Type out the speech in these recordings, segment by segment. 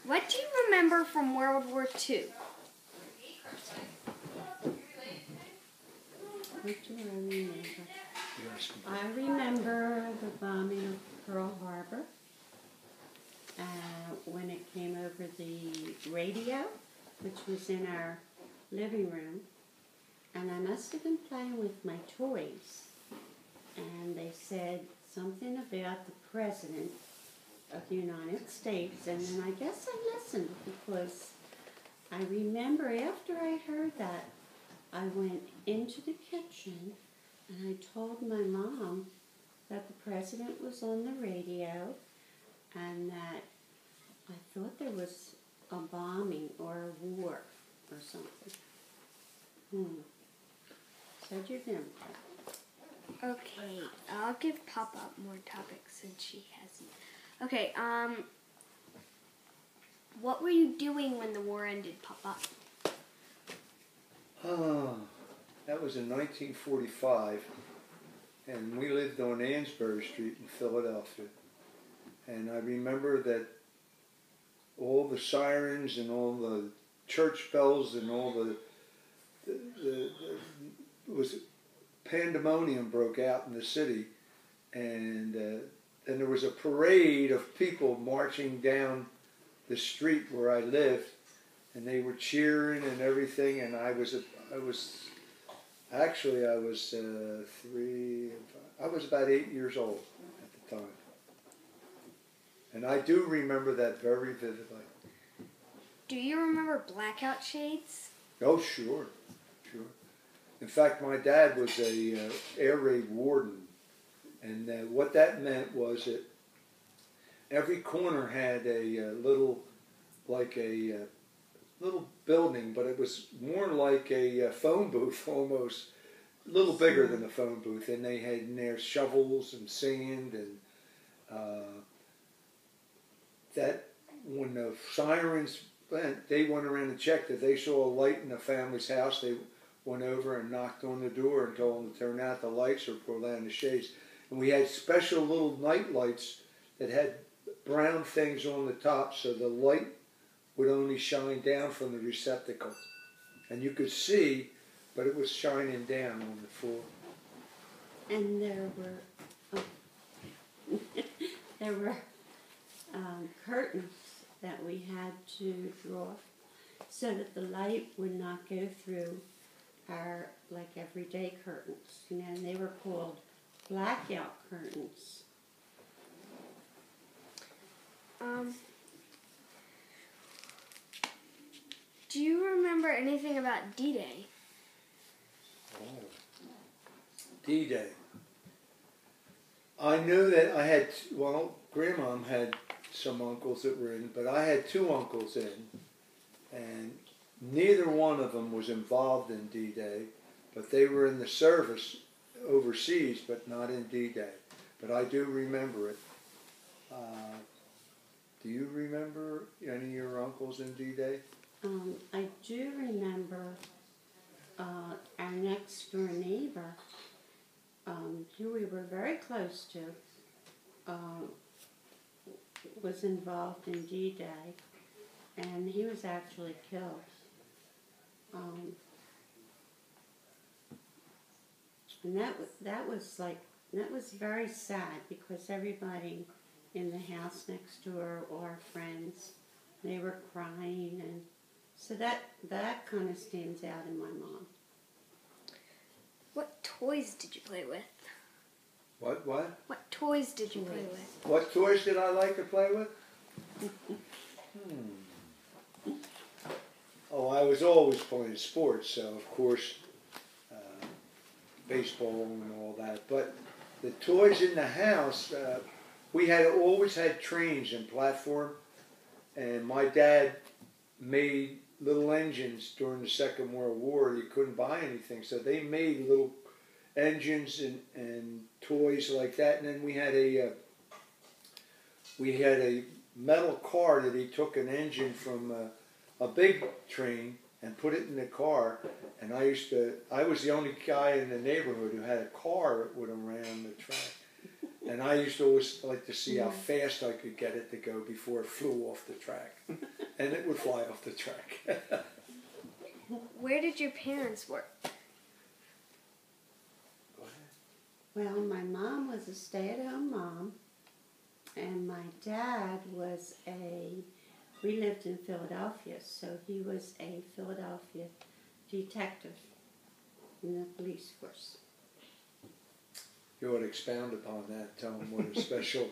What do you remember from World War II? What do I remember? I remember the bombing of Pearl Harbor when it came over the radio, which was in our living room, and I must have been playing with my toys, and they said something about the President of the United States, and then I guess I listened because I remember after I heard that, I went into the kitchen and I told my mom that the President was on the radio and that I thought there was a bombing or a war or something. So do you remember that? Okay, I'll give Pop-Up more topics since she hasn't. Okay, what were you doing when the war ended, Pop-Up? That was in 1945, and we lived on Ansbury Street in Philadelphia. And I remember that all the sirens and all the church bells and all was pandemonium broke out in the city, and there was a parade of people marching down the street where I lived, and they were cheering and everything. And I was about 8 years old at the time, and I do remember that very vividly. Do you remember blackout shades? Oh, sure. In fact, my dad was a air raid warden, and what that meant was that every corner had a little building, but it was more like a phone booth almost, a little bigger than a phone booth, and they had in there shovels and sand, and that when the sirens went, they went around and checked. If they saw a light in a family's house, they went over and knocked on the door and told them to turn out the lights or pull down the shades. And we had special little night lights that had brown things on the top, so the light would only shine down from the receptacle. And you could see, but it was shining down on the floor. And there were curtains that we had to draw so that the light would not go through our everyday curtains. And they were called blackout curtains. Do you remember anything about D-Day? Oh. D-Day. I knew that I had, Grandmom had some uncles that were in, but I had two uncles in, and neither one of them was involved in D-Day, but they were in the service overseas, but not in D-Day. But I do remember it. Do you remember any of your uncles in D-Day? I do remember our next door neighbor, who we were very close to, was involved in D-Day, and he was actually killed. And that was very sad because everybody in the house next door, or our friends, they were crying, and so that kind of stands out in my mind. What toys did you play with? What? What toys did you play with? What toys did I like to play with? Oh, I was always playing sports, so of course, baseball and all that. But the toys in the house, we always had trains and platform, and my dad made little engines during the Second World War. You couldn't buy anything, so they made little engines and toys like that. And then we had a metal car that he took an engine from a big train and put it in the car. And I was the only guy in the neighborhood who had a car that would around the track. And I used to always like to see how fast I could get it to go before it flew off the track. and it would fly off the track. Where did your parents work? Go ahead. Well, my mom was a stay-at-home mom, and my dad was we lived in Philadelphia, so he was a Philadelphia detective in the police force. You would expound upon that, tell them what a special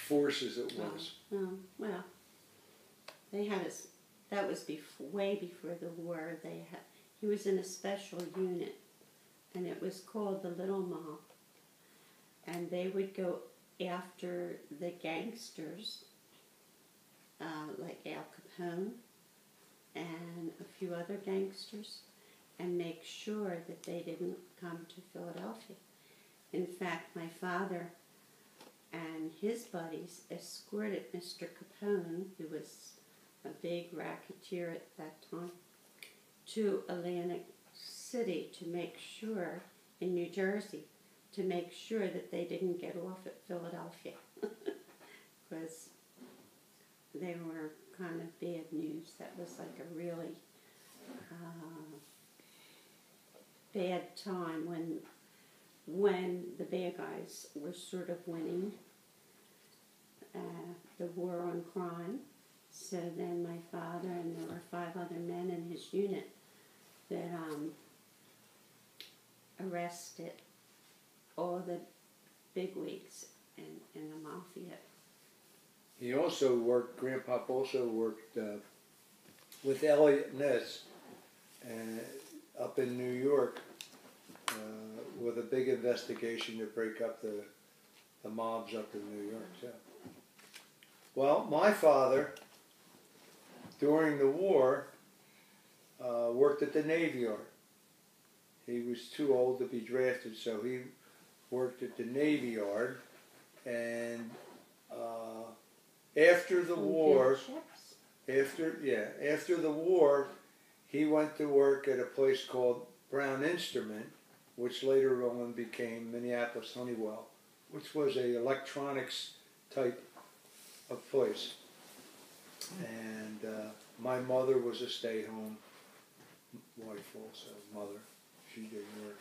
forces it was. Well, they had that was way before the war. He was in a special unit, and it was called the Little Mob. And they would go after the gangsters, like Al Capone and a few other gangsters, and make sure that they didn't come to Philadelphia. In fact, my father and his buddies escorted Mr. Capone, who was a big racketeer at that time, to Atlantic City to make sure, in New Jersey, to make sure that they didn't get off at Philadelphia. Because they were kind of bad news. That was like a really bad time when the bad guys were sort of winning the war on crime. So then my father, and there were 5 other men in his unit that arrested all the bigwigs in the mafia. He also worked, Grandpa also worked with Elliot Ness up in New York with a big investigation to break up the mobs up in New York. So. Well, my father, during the war, worked at the Navy Yard. He was too old to be drafted, so he worked at the Navy Yard, and after the war, after the war, he went to work at a place called Brown Instrument, which later on became Minneapolis Honeywell, which was a electronics type of place. And my mother was a stay-home wife also, mother. She didn't work.